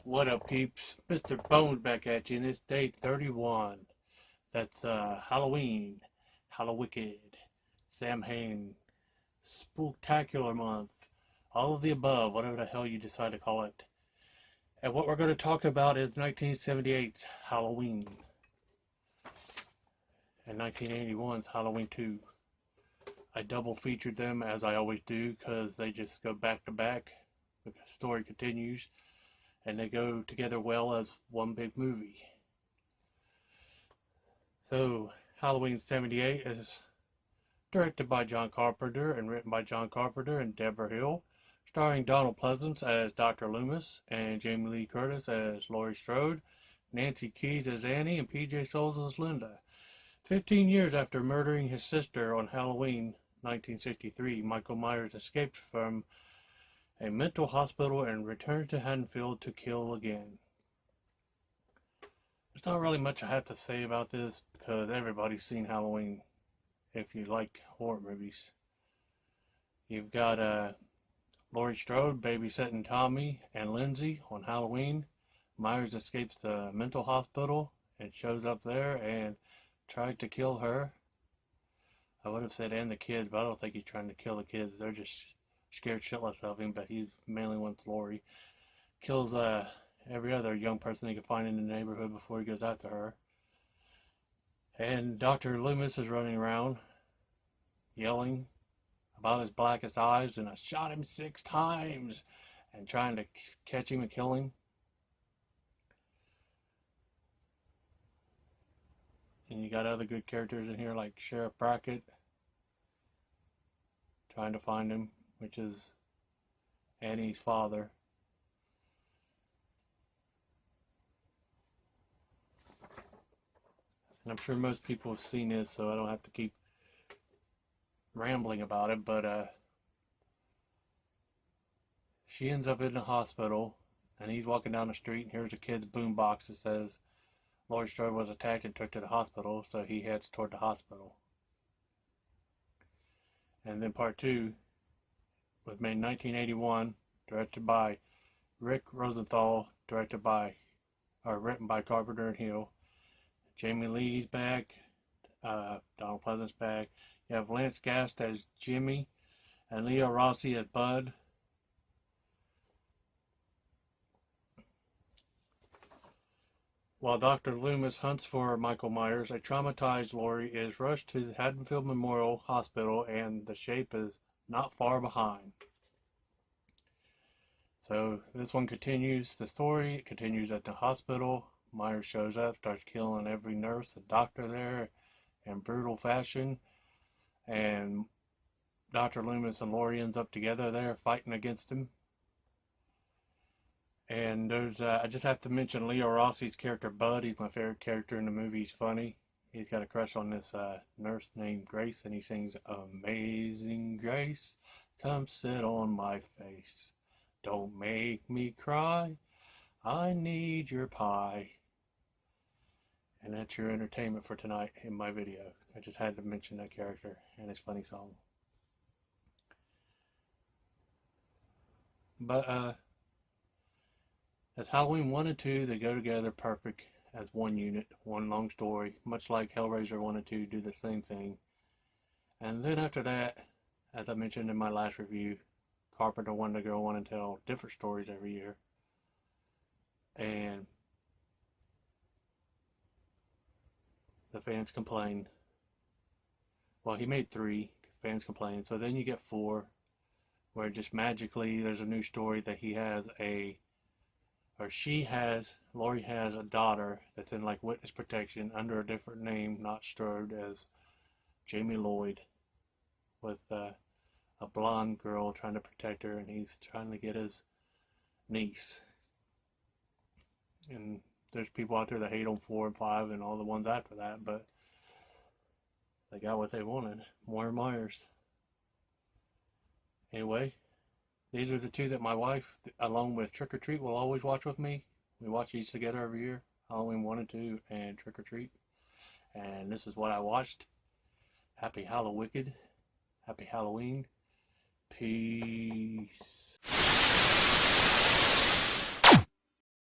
What up, peeps? Mr.Bones back at you, and it's day 31. That's Halloween, Hallowicked, Samhain, Spooktacular Month, all of the above, whatever the hell you decide to call it. And what we're going to talk about is 1978's Halloween and 1981's Halloween 2. I double featured them as I always do because they just go back to back. The story continues. And they go together well as one big movie. So, Halloween 78 is directed by John Carpenter and written by John Carpenter and Deborah Hill, starring Donald Pleasance as Dr. Loomis and Jamie Lee Curtis as Laurie Strode, Nancy Kyes as Annie, and PJ Soles as Linda. 15 years after murdering his sister on Halloween 1963, Michael Myers escaped from a mental hospital and returned to Haddonfield to kill again. There's not really much I have to say about this because everybody's seen Halloween if you like horror movies. You've got Laurie Strode babysitting Tommy and Lindsay on Halloween. Myers escapes the mental hospital and shows up there and tries to kill her. I would have said and the kids, but I don't think he's trying to kill the kids. They're just scared shitless of him, but he mainly wants Laurie. Kills every other young person he can find in the neighborhood before he goes after her. And Dr. Loomis is running around yelling about his blackest eyes and I shot him 6 times and trying to catch him and kill him. And you got other good characters in here like Sheriff Brackett trying to find him, which is Annie's father. And I'm sure most people have seen this, so I don't have to keep rambling about it, but she ends up in the hospital, and he's walking down the street, and here's a kid's boombox that says Laurie Strode was attacked and took to the hospital, so he heads toward the hospital. And then part 2 was made in 1981, directed by Rick Rosenthal, written by Carpenter and Hill. Jamie Lee's back, Donald Pleasance back. You have Lance Gast as Jimmy and Leo Rossi as Bud. While Dr. Loomis hunts for Michael Myers, a traumatized Laurie is rushed to the Haddonfield Memorial Hospital and the Shape is not far behind. So this one continues the story. It continues at the hospital. Myers shows up, starts killing every nurse and doctor there in brutal fashion. And Dr. Loomis and Laurie ends up together there fighting against him. And there's, I just have to mention Leo Rossi's character Bud. He's my favorite character in the movie. He's funny. He's got a crush on this nurse named Grace, and he sings Amazing Grace, come sit on my face. Don't make me cry, I need your pie. And that's your entertainment for tonight in my video. I just had to mention that character and his funny song. But as Halloween 1 and 2, they go together perfect as one unit, one long story, much like Hellraiser 1 and 2 do the same thing. And then after that, as I mentioned in my last review, Carpenter wanted to go on and tell different stories every year. And the fans complained. Well, he made 3, fans complained. So then you get 4, where just magically there's a new story that Laurie has a daughter that's in like witness protection under a different name, not Strode, as Jamie Lloyd, with a blonde girl trying to protect her, and he's trying to get his niece. And there's people out there that hate on 4 and 5 and all the ones after that, but they got what they wanted, more Myers. Anyway, these are the 2 that my wife, along with Trick or Treat, will always watch with me. We watch these together every year, Halloween 1 and 2 and Trick or Treat. And this is what I watched. Happy Hallowicked. Happy Halloween. Peace.